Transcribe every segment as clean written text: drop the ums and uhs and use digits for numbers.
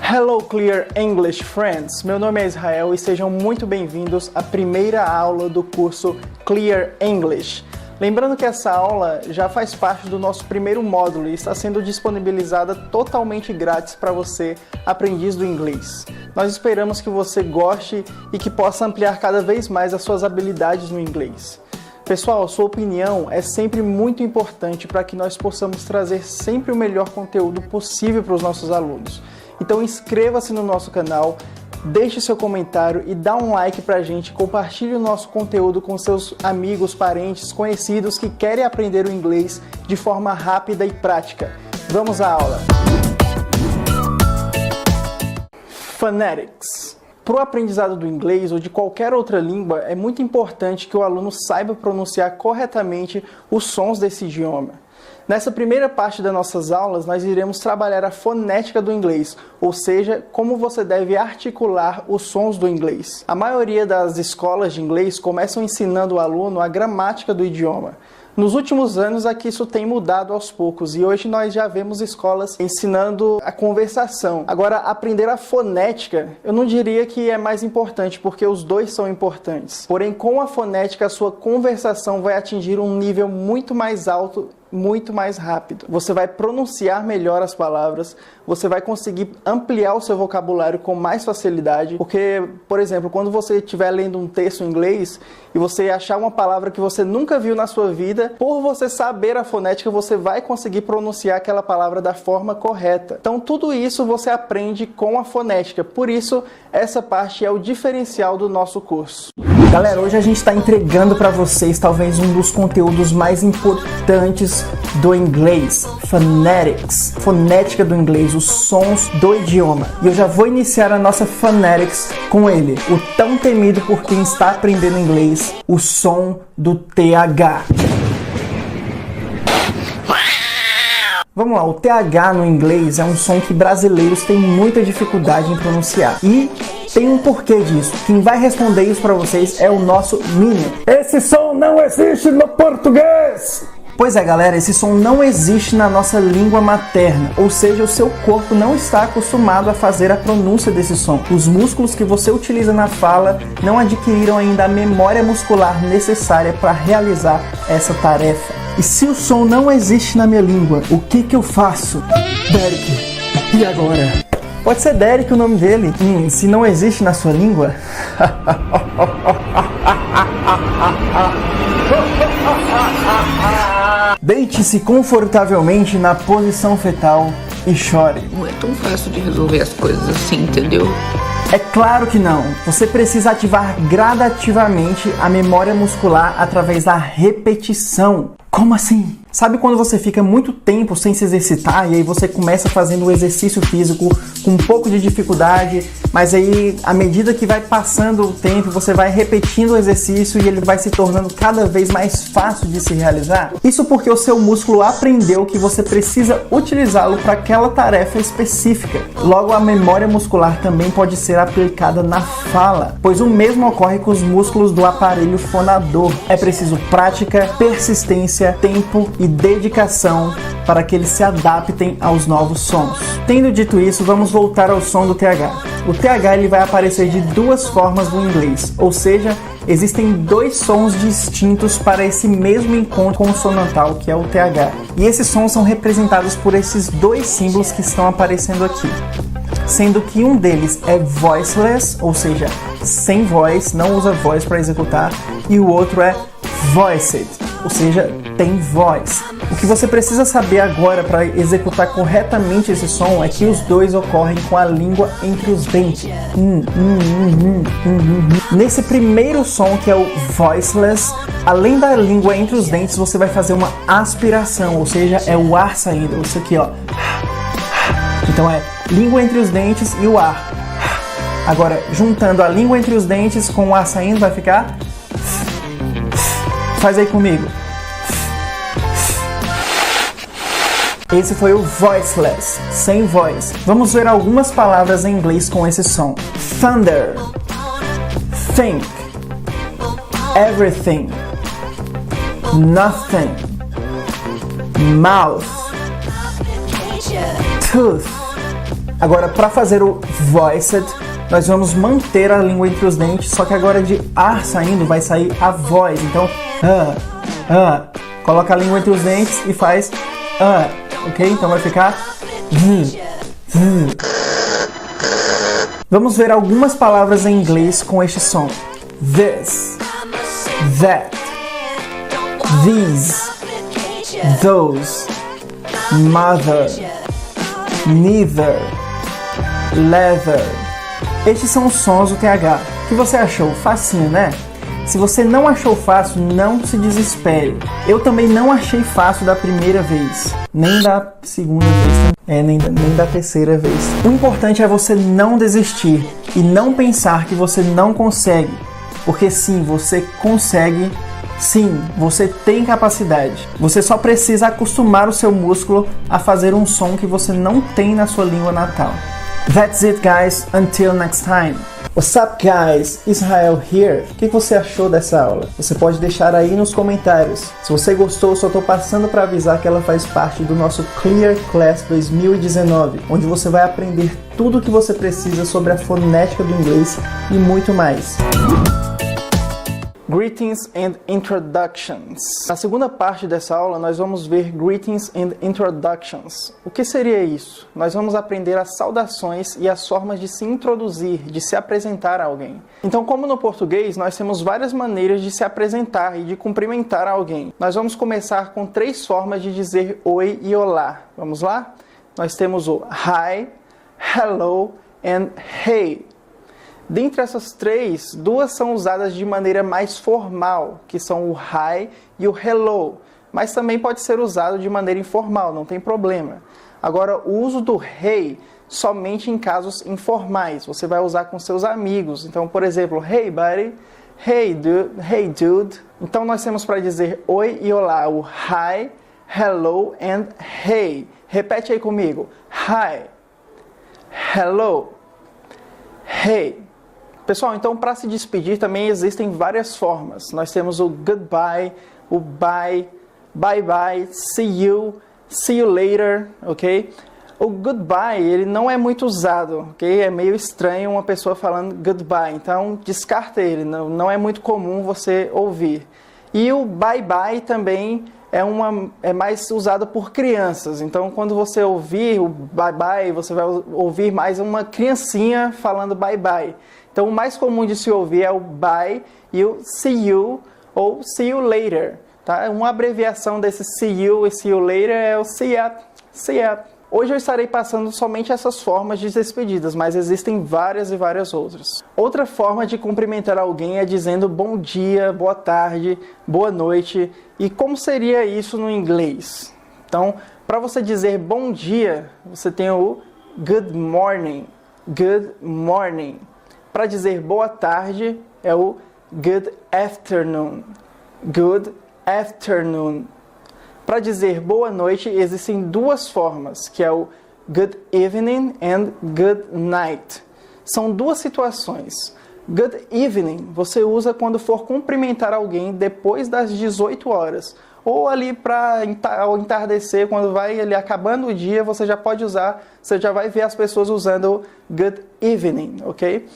Hello Clear English Friends! Meu nome é Israel e sejam muito bem-vindos à primeira aula do curso Clear English. Lembrando que essa aula já faz parte do nosso primeiro módulo e está sendo disponibilizada totalmente grátis para você, aprendiz do inglês. Nós esperamos que você goste e que possa ampliar cada vez mais as suas habilidades no inglês. Pessoal, sua opinião é sempre muito importante para que nós possamos trazer sempre o melhor conteúdo possível para os nossos alunos. Então inscreva-se no nosso canal, deixe seu comentário e dá um like pra gente, compartilhe o nosso conteúdo com seus amigos, parentes, conhecidos que querem aprender o inglês de forma rápida e prática. Vamos à aula! Phonetics. Para o aprendizado do inglês ou de qualquer outra língua, é muito importante que o aluno saiba pronunciar corretamente os sons desse idioma. Nessa primeira parte das nossas aulas, nós iremos trabalhar a fonética do inglês, ou seja, como você deve articular os sons do inglês. A maioria das escolas de inglês começam ensinando o aluno a gramática do idioma. Nos últimos anos, aqui isso tem mudado aos poucos e hoje nós já vemos escolas ensinando a conversação. Agora, aprender a fonética, eu não diria que é mais importante, porque os dois são importantes. Porém, com a fonética, a sua conversação vai atingir um nível muito mais alto, muito mais rápido. Você vai pronunciar melhor as palavras, você vai conseguir ampliar o seu vocabulário com mais facilidade, porque, por exemplo, quando você estiver lendo um texto em inglês e você achar uma palavra que você nunca viu na sua vida, por você saber a fonética, você vai conseguir pronunciar aquela palavra da forma correta. Então, tudo isso você aprende com a fonética, por isso, essa parte é o diferencial do nosso curso. Galera, hoje a gente está entregando para vocês talvez um dos conteúdos mais importantes do inglês, phonetics, fonética do inglês, os sons do idioma. E eu já vou iniciar a nossa phonetics com ele, o tão temido por quem está aprendendo inglês, o som do TH. Vamos lá, o TH no inglês é um som que brasileiros têm muita dificuldade em pronunciar. E tem um porquê disso. Quem vai responder isso para vocês é o nosso Minion. Esse som não existe no português! Pois é, galera, esse som não existe na nossa língua materna, ou seja, o seu corpo não está acostumado a fazer a pronúncia desse som. Os músculos que você utiliza na fala não adquiriram ainda a memória muscular necessária para realizar essa tarefa. E se o som não existe na minha língua, o que eu faço? Derek, e agora? Pode ser Derek o nome dele. Se não existe na sua língua... Deite-se confortavelmente na posição fetal e chore. Não é tão fácil de resolver as coisas assim, entendeu? É claro que não. Você precisa ativar gradativamente a memória muscular através da repetição. Como assim? Sabe quando você fica muito tempo sem se exercitar e aí você começa fazendo o exercício físico com um pouco de dificuldade, mas aí à medida que vai passando o tempo, você vai repetindo o exercício e ele vai se tornando cada vez mais fácil de se realizar? Isso porque o seu músculo aprendeu que você precisa utilizá-lo para aquela tarefa específica. Logo, a memória muscular também pode ser aplicada na fala, pois o mesmo ocorre com os músculos do aparelho fonador. É preciso prática, persistência, tempo e dedicação para que eles se adaptem aos novos sons. Tendo dito isso, vamos voltar ao som do TH. O TH ele vai aparecer de duas formas no inglês, ou seja, existem dois sons distintos para esse mesmo encontro consonantal que é o TH. E esses sons são representados por esses dois símbolos que estão aparecendo aqui. Sendo que um deles é voiceless, ou seja, sem voz, não usa voz para executar, e o outro é voiced, ou seja, tem voz. O que você precisa saber agora para executar corretamente esse som é que os dois ocorrem com a língua entre os dentes. Nesse primeiro som, que é o voiceless, além da língua entre os dentes, você vai fazer uma aspiração, ou seja, é o ar saindo. Isso aqui, ó. Então é língua entre os dentes e o ar. Agora, juntando a língua entre os dentes com o ar saindo, vai ficar... Faz aí comigo. Esse foi o voiceless, sem voz. Vamos ver algumas palavras em inglês com esse som. Thunder, think, everything, nothing, mouth, tooth, Agora, para fazer o voiced, nós vamos manter a língua entre os dentes, só que agora de ar saindo vai sair a voz. Então, coloca a língua entre os dentes e faz ok? Então vai ficar Vamos ver algumas palavras em inglês com este som. This, that, these, those, mother, neither, leather. Estes são os sons do TH. O que você achou? Facinho, né? Se você não achou fácil, não se desespere. Eu também não achei fácil da primeira vez, nem da segunda vez, nem da terceira vez. O importante é você não desistir e não pensar que você não consegue, porque sim, você consegue. Sim, você tem capacidade. Você só precisa acostumar o seu músculo a fazer um som que você não tem na sua língua natal. That's it, guys. Until next time. What's up, guys? Israel here. O que você achou dessa aula? Você pode deixar aí nos comentários. Se você gostou, eu só estou passando para avisar que ela faz parte do nosso Clear Class 2019, onde você vai aprender tudo o que você precisa sobre a fonética do inglês e muito mais. Greetings and Introductions. Na segunda parte dessa aula, nós vamos ver Greetings and Introductions. O que seria isso? Nós vamos aprender as saudações e as formas de se introduzir, de se apresentar a alguém. Então, como no português, nós temos várias maneiras de se apresentar e de cumprimentar alguém. Nós vamos começar com 3 formas de dizer oi e olá. Vamos lá? Nós temos o hi, hello and hey. Dentre essas 3, 2 são usadas de maneira mais formal, que são o hi e o hello, mas também pode ser usado de maneira informal, não tem problema. Agora, o uso do hey somente em casos informais, você vai usar com seus amigos. Então, por exemplo, hey buddy, hey dude. Então, nós temos para dizer oi e olá o hi, hello and hey. Repete aí comigo. Hi, hello, hey. Pessoal, então para se despedir também existem várias formas. Nós temos o goodbye, o bye, bye bye, see you later, ok? O goodbye, ele não é muito usado, ok? É meio estranho uma pessoa falando goodbye, então descarta ele, não é muito comum você ouvir. E o bye bye também é mais usado por crianças, então quando você ouvir o bye bye, você vai ouvir mais uma criancinha falando bye bye. Então, o mais comum de se ouvir é o bye e o see you ou see you later. Tá? Uma abreviação desse see you e see you later é o see ya, see ya. Hoje eu estarei passando somente essas formas de despedidas, mas existem várias e várias outras. Outra forma de cumprimentar alguém é dizendo bom dia, boa tarde, boa noite. E como seria isso no inglês? Então, para você dizer bom dia, você tem o good morning, good morning. Para dizer boa tarde é o good afternoon, good afternoon. Para dizer boa noite existem 2 formas, que é o good evening and good night. São 2 situações. Good evening você usa quando for cumprimentar alguém depois das 18 horas. Ou ali ao entardecer, quando vai ali acabando o dia, você já pode usar, você já vai ver as pessoas usando good evening, ok?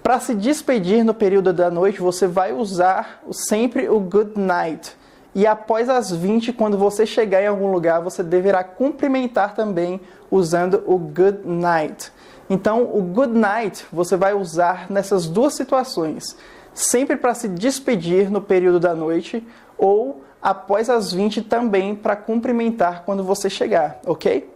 Para se despedir no período da noite, você vai usar sempre o good night. E após as 20, quando você chegar em algum lugar, você deverá cumprimentar também usando o good night. Então, o good night você vai usar nessas 2 situações. Sempre para se despedir no período da noite ou após as 20 também para cumprimentar quando você chegar, ok?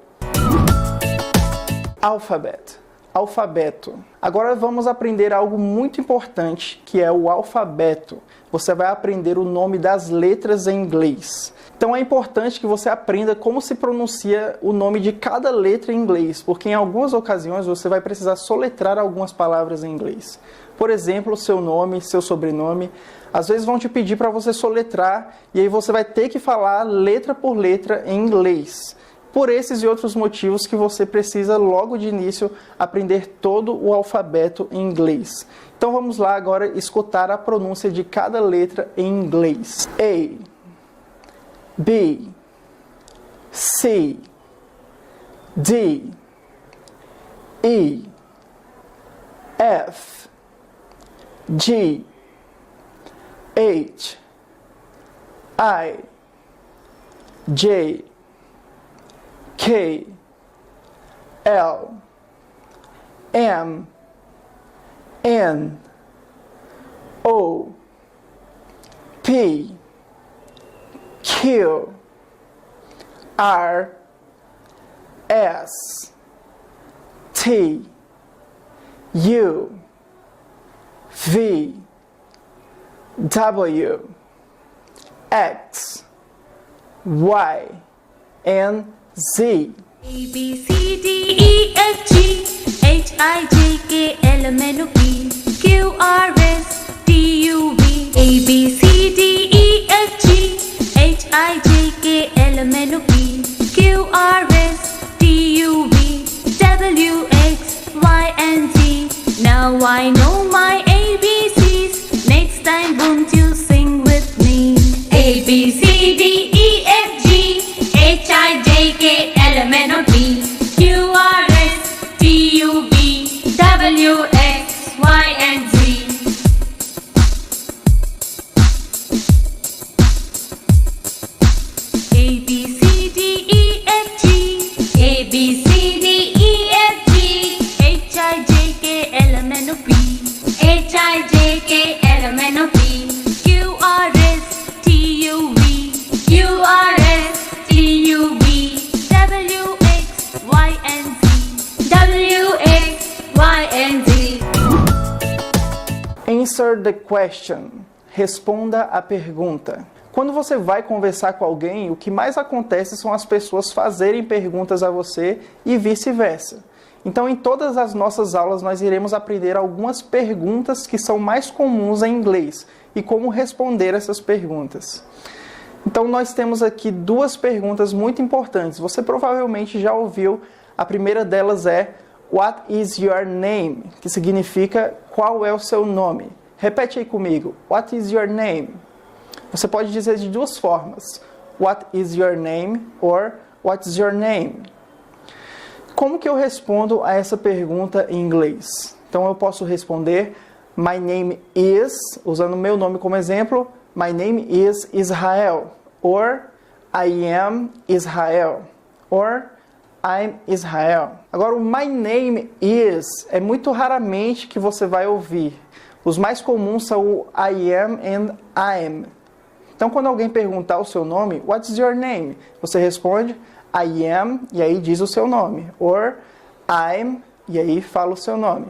Alphabet. Alfabeto. Agora vamos aprender algo muito importante, que é o alfabeto. Você vai aprender o nome das letras em inglês. Então é importante que você aprenda como se pronuncia o nome de cada letra em inglês, porque em algumas ocasiões você vai precisar soletrar algumas palavras em inglês. Por exemplo, seu nome, seu sobrenome. Às vezes vão te pedir para você soletrar e aí você vai ter que falar letra por letra em inglês. Por esses e outros motivos que você precisa logo de início aprender todo o alfabeto em inglês. Então vamos lá agora escutar a pronúncia de cada letra em inglês. A, B, C, D, E, F, G, H, I, J, K, L, M, N, O, P, Q, R, S, T, U, V, W, X, Y, and Z. A, B, C, D, E, F, G, H, I, J, K, L, M, N, O, P, Q, R, S, T, U, V. A, B, C, D, E, F, G, H, I, J, K, L, M, N, O, P, Q, R, S, T, U, V. W, X, Y, and Z. Now I know my ABCs. Next time won't you sing with me? A, B, C, D, E, F, G, H, I, J, K, L, M, N, O, P, Q, R, S, T, U, V. W, X, Y, and Z. A, B, C, D, E, F, G, A, B, C, D, E, F, G, H, I, J, K, L, M, N, O, P, H, I, J, K, L, M, N, O, P, Q, R, S, T, U, V, Q, R, S, T, U, V, W, X, Y, and Z, W, X, Y, and Z. Answer the question. Responda a pergunta. Quando você vai conversar com alguém, o que mais acontece são as pessoas fazerem perguntas a você e vice-versa. Então, em todas as nossas aulas, nós iremos aprender algumas perguntas que são mais comuns em inglês e como responder essas perguntas. Então, nós temos aqui duas perguntas muito importantes. Você provavelmente já ouviu. A primeira delas é What is your name? Que significa qual é o seu nome. Repete aí comigo. What is your name? Você pode dizer de duas formas. What is your name? Or what's your name? Como que eu respondo a essa pergunta em inglês? Então eu posso responder My name is, usando meu nome como exemplo, My name is Israel. Or I am Israel. Or I'm Israel. Agora o My name is é muito raramente que você vai ouvir. Os mais comuns são o I am and I'm. Então, quando alguém perguntar o seu nome, what's your name? Você responde, I am, e aí diz o seu nome. Or, I'm, e aí fala o seu nome.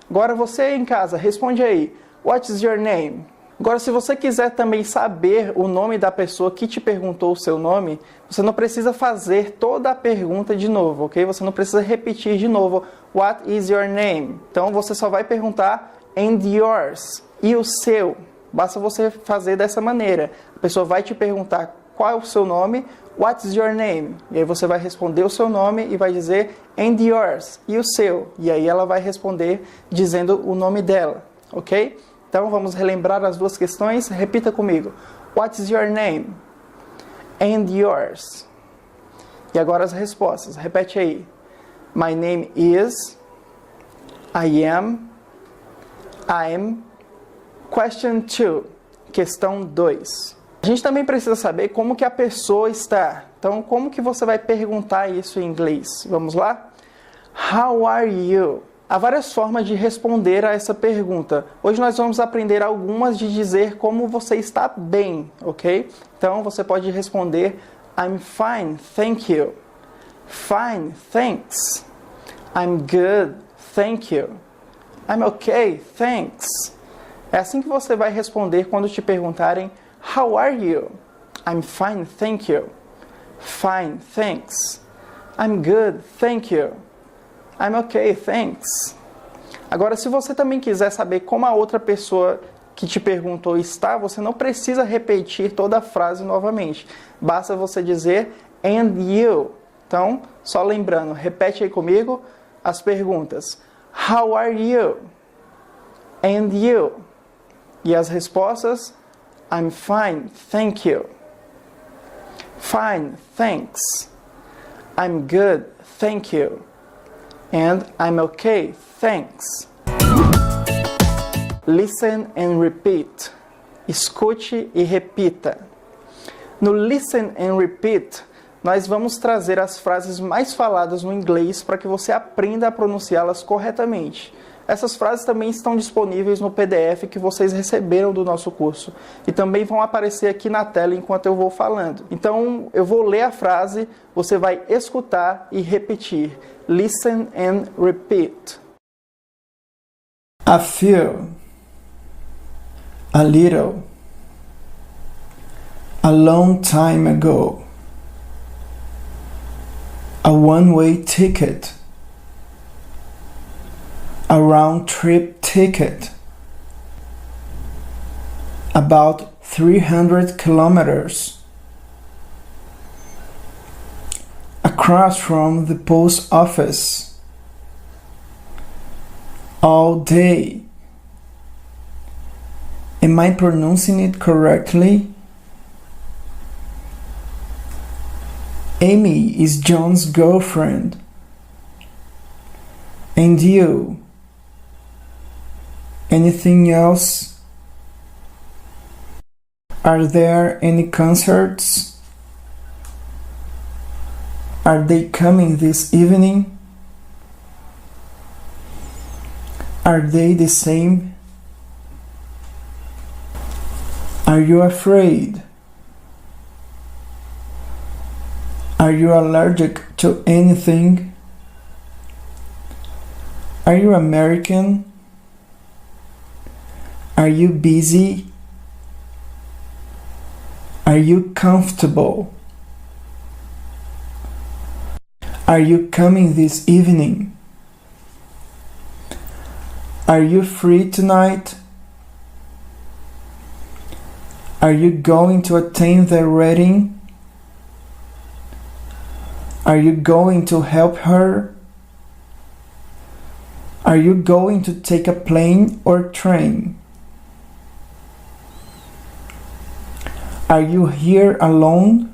Agora, você em casa, responde aí, what's your name? Agora, se você quiser também saber o nome da pessoa que te perguntou o seu nome, você não precisa fazer toda a pergunta de novo, ok? Você não precisa repetir de novo, what is your name? Então, você só vai perguntar, and yours, e o seu. Basta você fazer dessa maneira. A pessoa vai te perguntar qual é o seu nome, what's your name? E aí você vai responder o seu nome e vai dizer and yours, e o seu. E aí ela vai responder dizendo o nome dela, ok? Então vamos relembrar as duas questões. Repita comigo. What's your name? And yours. E agora as respostas. Repete aí. My name is, I am, I'm. Question 2, questão 2. A gente também precisa saber como que a pessoa está. Então, como que você vai perguntar isso em inglês? Vamos lá? How are you? Há várias formas de responder a essa pergunta. Hoje nós vamos aprender algumas de dizer como você está bem, ok? Então, você pode responder I'm fine, thank you. Fine, thanks. I'm good, thank you. I'm okay, thanks. É assim que você vai responder quando te perguntarem How are you? I'm fine, thank you. Fine, thanks. I'm good, thank you. I'm okay, thanks. Agora, se você também quiser saber como a outra pessoa que te perguntou está, você não precisa repetir toda a frase novamente. Basta você dizer and you. Então, só lembrando, repete aí comigo as perguntas. How are you? And you? E as respostas, I'm fine, thank you. Fine, thanks. I'm good, thank you. and I'm okay, thanks. Listen and repeat. Escute e repita. No listen and repeat, nós vamos trazer as frases mais faladas no inglês para que você aprenda a pronunciá-las corretamente. Essas frases também estão disponíveis no PDF que vocês receberam do nosso curso e também vão aparecer aqui na tela enquanto eu vou falando. Então, eu vou ler a frase, você vai escutar e repetir. Listen and repeat. I feel, a little, a long time ago, a one-way ticket, a round-trip ticket, about 300 kilometers, across from the post office, all day. Am I pronouncing it correctly? Amy is John's girlfriend. And you? Anything else? Are there any concerts? Are they coming this evening? Are they the same? Are you afraid? Are you allergic to anything? Are you American? Are you busy? Are you comfortable? Are you coming this evening? Are you free tonight? Are you going to attend their wedding? Are you going to help her? Are you going to take a plane or train? Are you here alone?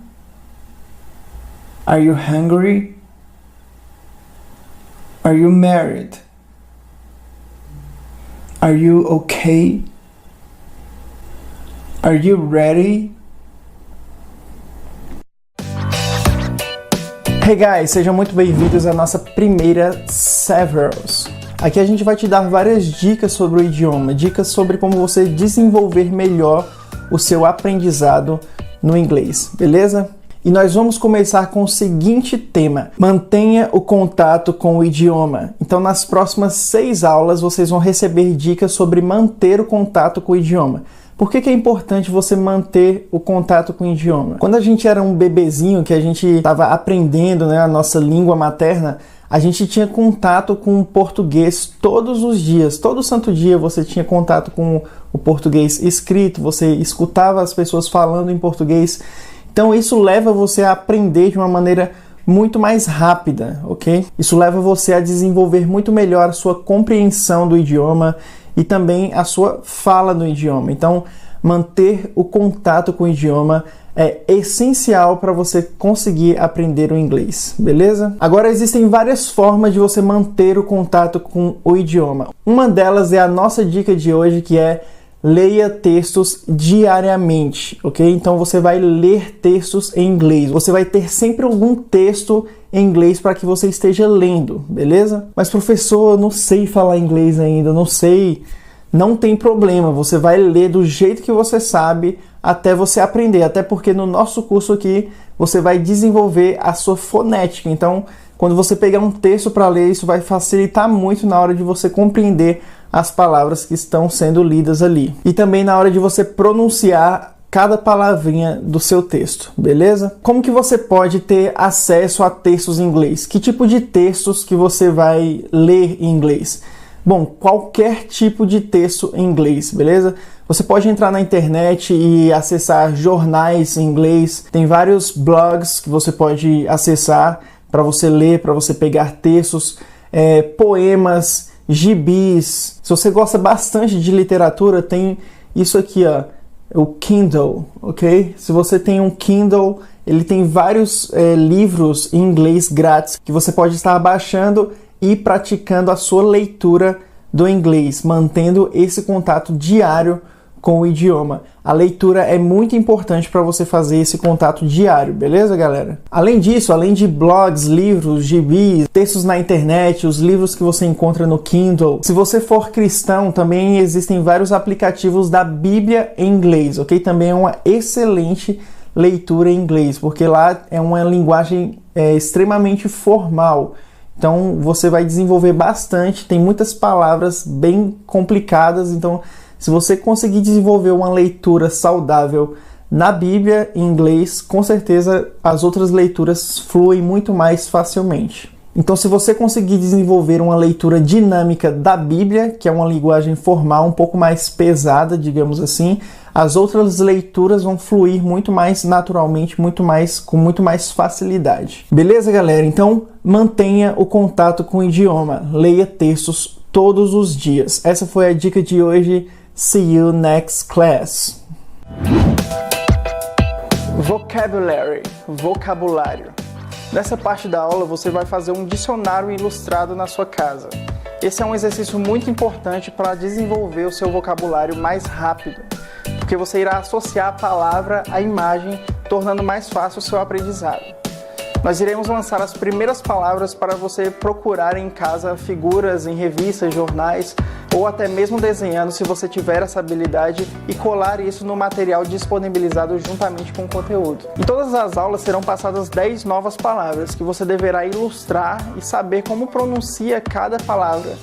Are you hungry? Are you married? Are you okay? Are you ready? Hey guys, sejam muito bem-vindos à nossa primeira Severals. Aqui a gente vai te dar várias dicas sobre o idioma, dicas sobre como você desenvolver melhor o seu aprendizado no inglês, beleza? E nós vamos começar com o seguinte tema: mantenha o contato com o idioma. Então, nas próximas 6 aulas, vocês vão receber dicas sobre manter o contato com o idioma. Por que é importante você manter o contato com o idioma? Quando a gente era um bebezinho, que a gente estava aprendendo, né, a nossa língua materna, a gente tinha contato com o português todos os dias. Todo santo dia você tinha contato com o português escrito, você escutava as pessoas falando em português. Então isso leva você a aprender de uma maneira muito mais rápida, ok? Isso leva você a desenvolver muito melhor a sua compreensão do idioma e também a sua fala no idioma. Então, manter o contato com o idioma é essencial para você conseguir aprender o inglês, beleza? Agora, existem várias formas de você manter o contato com o idioma. Uma delas é a nossa dica de hoje, que é leia textos diariamente, ok? Então você vai ler textos em inglês. Você vai ter sempre algum texto em inglês para que você esteja lendo, beleza? Mas professor, eu não sei falar inglês ainda, eu não sei. Não tem problema, você vai ler do jeito que você sabe até você aprender. Até porque no nosso curso aqui você vai desenvolver a sua fonética. Então, quando você pegar um texto para ler, isso vai facilitar muito na hora de você compreender as palavras que estão sendo lidas ali. E também na hora de você pronunciar cada palavrinha do seu texto, beleza? Como que você pode ter acesso a textos em inglês? Que tipo de textos que você vai ler em inglês? Bom, qualquer tipo de texto em inglês, beleza? Você pode entrar na internet e acessar jornais em inglês. Tem vários blogs que você pode acessar para você ler, para você pegar textos, poemas, gibis. Se você gosta bastante de literatura, tem isso aqui, ó, o Kindle, ok? Se você tem um Kindle, ele tem vários livros em inglês grátis que você pode estar baixando e praticando a sua leitura do inglês, mantendo esse contato diário com o idioma. A leitura é muito importante para você fazer esse contato diário, beleza, galera? Além disso, além de blogs, livros, gibis, textos na internet, os livros que você encontra no Kindle, se você for cristão, também existem vários aplicativos da Bíblia em inglês, ok? Também é uma excelente leitura em inglês, porque lá é uma linguagem extremamente formal. Então você vai desenvolver bastante, tem muitas palavras bem complicadas, então se você conseguir desenvolver uma leitura saudável na Bíblia em inglês, com certeza as outras leituras fluem muito mais facilmente. Então, se você conseguir desenvolver uma leitura dinâmica da Bíblia, que é uma linguagem formal um pouco mais pesada, digamos assim, as outras leituras vão fluir muito mais naturalmente, com muito mais facilidade. Beleza, galera? Então, mantenha o contato com o idioma. Leia textos todos os dias. Essa foi a dica de hoje. See you next class. Vocabulary, vocabulário. Nessa parte da aula você vai fazer um dicionário ilustrado na sua casa. Esse é um exercício muito importante para desenvolver o seu vocabulário mais rápido, porque você irá associar a palavra à imagem, tornando mais fácil o seu aprendizado. Nós iremos lançar as primeiras palavras para você procurar em casa figuras em revistas, jornais ou até mesmo desenhando, se você tiver essa habilidade, e colar isso no material disponibilizado juntamente com o conteúdo. Em todas as aulas serão passadas 10 novas palavras que você deverá ilustrar e saber como pronuncia cada palavra.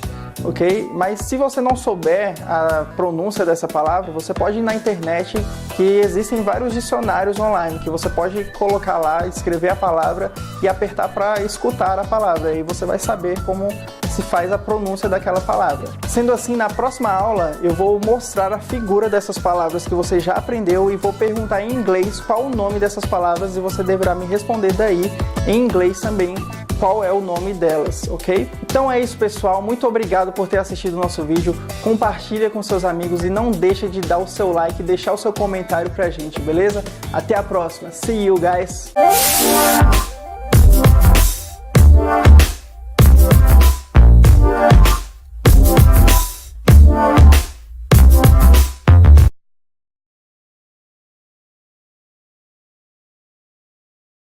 Ok? Mas se você não souber a pronúncia dessa palavra, você pode ir na internet, que existem vários dicionários online, que você pode colocar lá, escrever a palavra e apertar para escutar a palavra. Aí você vai saber como se faz a pronúncia daquela palavra. Sendo assim, na próxima aula eu vou mostrar a figura dessas palavras que você já aprendeu e vou perguntar em inglês qual o nome dessas palavras e você deverá me responder daí em inglês também qual é o nome delas, ok? Então é isso, pessoal. Muito obrigado por ter assistido o nosso vídeo. Compartilha com seus amigos e não deixa de dar o seu like e deixar o seu comentário pra gente, beleza? Até a próxima. See you, guys!